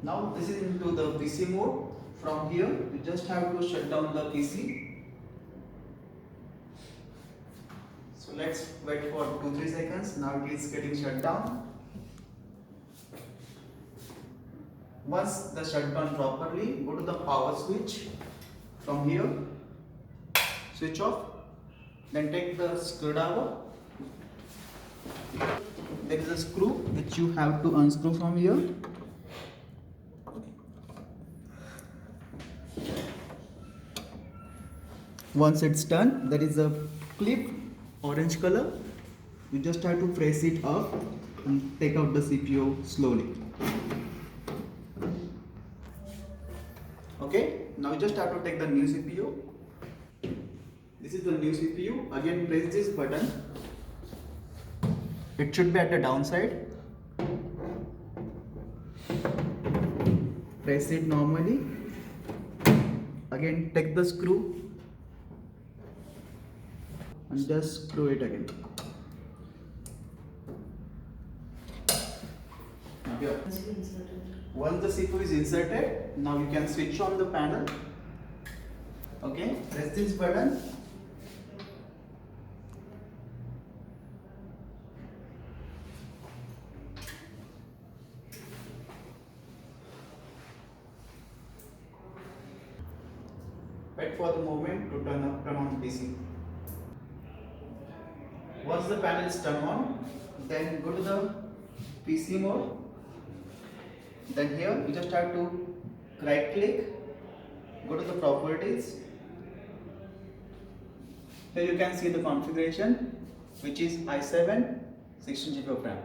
Now this is into the PC mode. From here, you just have to shut down the PC. So let's wait for 2-3 seconds. Now it is getting shut down. Once the shutdown properly, go to the power switch. From here, switch off. Then take the screwdriver. There is a screw which you have to unscrew from here. Once it's done, there is a clip, orange color. You just have to press it up and take out the CPU slowly. Okay, now you just have to take the new CPU. This is the new CPU. Again, press this button. It should be at the downside. Press it normally. Again, take the screw and just screw it again. Here. Once the CPU is inserted, now you can switch on the panel. Okay, press this button. Wait for the moment to turn on the PC. Once the panel is turned on, then go to the PC mode. Then here you just have to right click, go to the properties. Here you can see the configuration, which is i7 16GB of RAM.